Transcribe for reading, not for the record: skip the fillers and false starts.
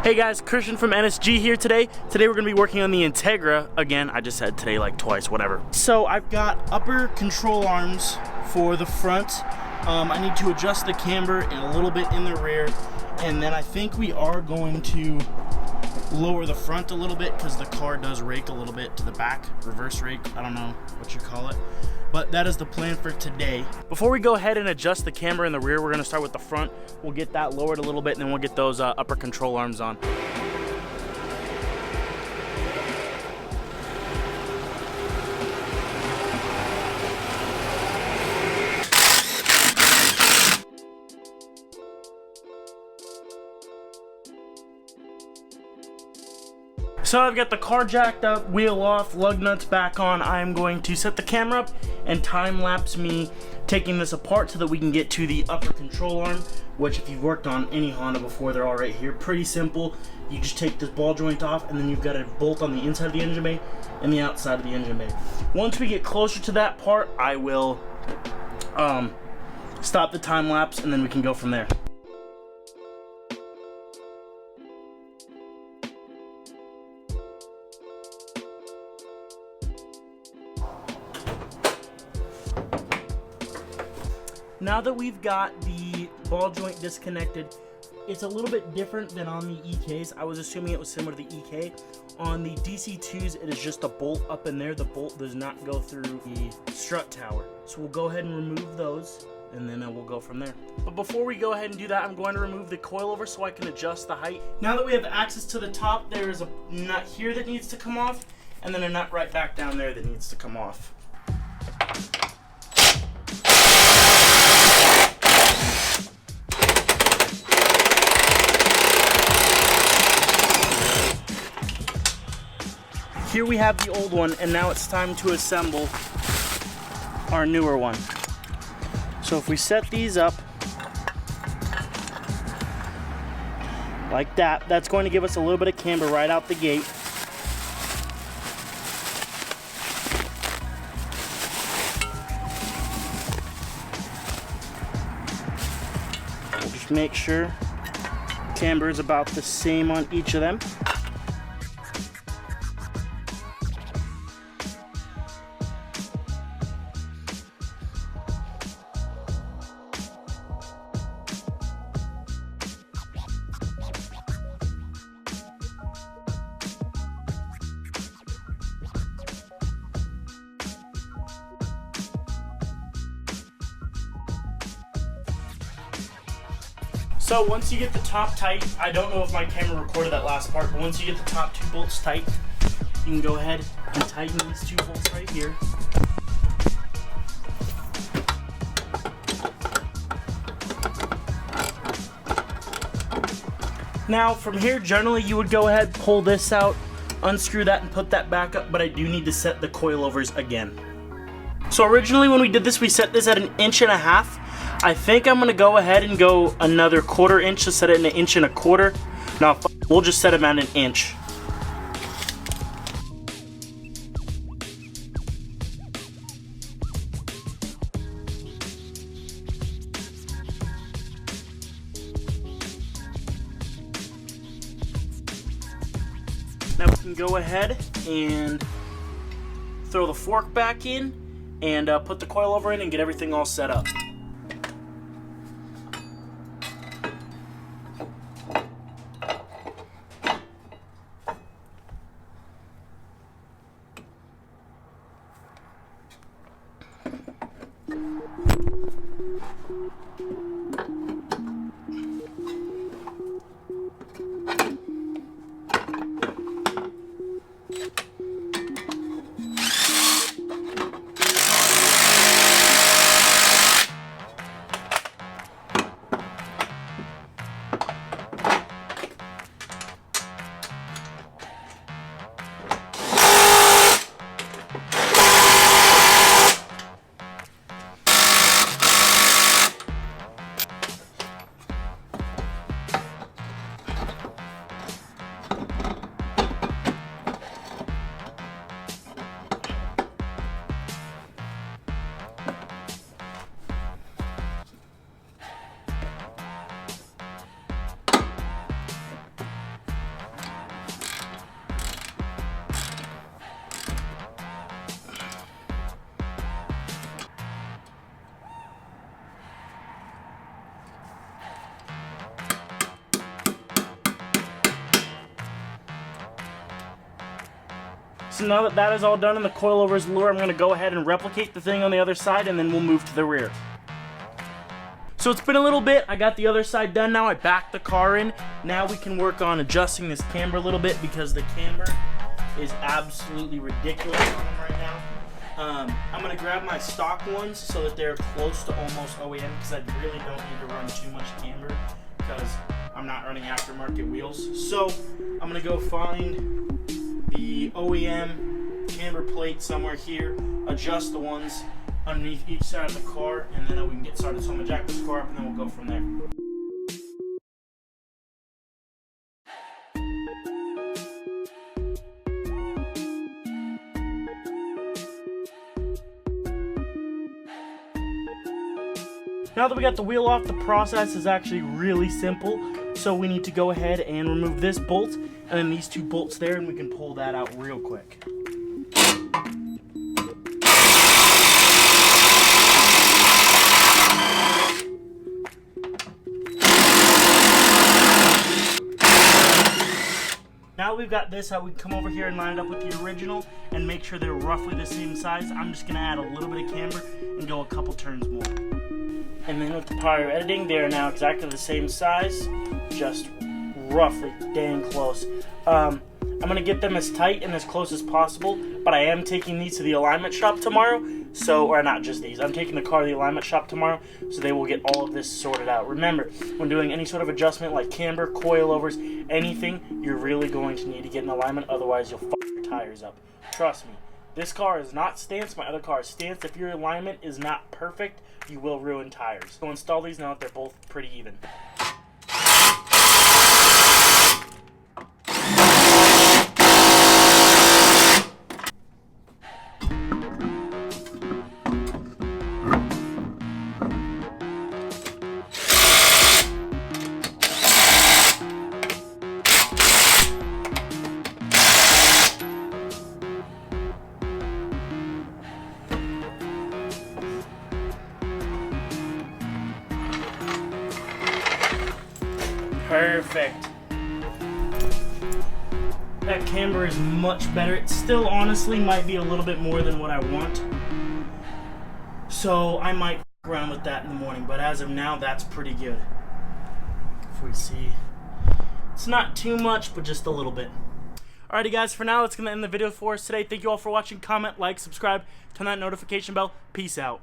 Hey guys, Christian from NSG here today. Today we're going to be working on the Integra. Again, I just said today like twice, whatever. So I've got upper control arms for the front. I need to adjust the camber and a little bit in the rear. And then I think we are going to lower the front a little bit because the car does rake a little bit to the back. Reverse rake, I don't know what you call it. But that is the plan for today. Before we go ahead and adjust the camber in the rear, we're gonna start with the front. We'll get that lowered a little bit and then we'll get those upper control arms on. So I've got the car jacked up, wheel off, lug nuts back on. I'm going to set the camera up and time lapse me taking this apart so that we can get to the upper control arm, which if you've worked on any Honda before, they're all right here. Pretty simple. You just take this ball joint off and then you've got a bolt on the inside of the engine bay and the outside of the engine bay. Once we get closer to that part, I will stop the time lapse and then we can go from there. Now that we've got the ball joint disconnected, it's a little bit different than on the EKs. I was assuming it was similar to the EK. On the DC2s, it is just a bolt up in there. The bolt does not go through the strut tower. So we'll go ahead and remove those, and then we'll go from there. But before we go ahead and do that, I'm going to remove the coilover so I can adjust the height. Now that we have access to the top, there is a nut here that needs to come off, and then a nut right back down there that needs to come off. Here we have the old one, and now it's time to assemble our newer one. So if we set these up like that, that's going to give us a little bit of camber right out the gate. We'll just make sure camber is about the same on each of them. So once you get the top tight, I don't know if my camera recorded that last part, but once you get the top two bolts tight, you can go ahead and tighten these two bolts right here. Now from here, generally you would go ahead, pull this out, unscrew that and put that back up, but I do need to set the coilovers again. So originally when we did this, we set this at 1.5 inches. I think I'm gonna go ahead and go another 1/4 inch to set it in 1.25 inches. No, we'll just set them at 1 inch. Now we can go ahead and throw the fork back in and put the coilover in and get everything all set up. So now that that is all done and the coilover is lower, I'm going to go ahead and replicate the thing on the other side, and then we'll move to the rear. So it's been a little bit. I got the other side done now. I backed the car in. Now we can work on adjusting this camber a little bit, because the camber is absolutely ridiculous on them right now. I'm going to grab my stock ones so that they're close to almost OEM, because I really don't need to run too much camber because I'm not running aftermarket wheels. So I'm going to go find the OEM camber plate somewhere here, adjust the ones underneath each side of the car, and then we can get started. So I'm going to jack this car up and then we'll go from there. Now that we got the wheel off, the process is actually really simple. So we need to go ahead and remove this bolt and then these two bolts there, and we can pull that out real quick. Now we've got this out, we come over here and line it up with the original and make sure they're roughly the same size. I'm just gonna add a little bit of camber and go a couple turns more. And then with the power of editing, they are now exactly the same size, just roughly dang close. I'm gonna get them as tight and as close as possible, but I am taking these to the alignment shop tomorrow. Or not just these, I'm taking the car to the alignment shop tomorrow, so they will get all of this sorted out. Remember, when doing any sort of adjustment like camber, coilovers, anything, you're really going to need to get an alignment, otherwise you'll fuck your tires up. Trust me. This car is not stance, my other car is stance. If your alignment is not perfect, you will ruin tires. So install these now that they're both pretty even. Perfect. That camber is much better. It still honestly might be a little bit more than what I want, so I might f around with that in the morning, but as of now, that's pretty good. If we see, it's not too much, but just a little bit. Alrighty guys, for now, that's going to end the video for us today. Thank you all for watching. Comment, like, subscribe, turn that notification bell. Peace out.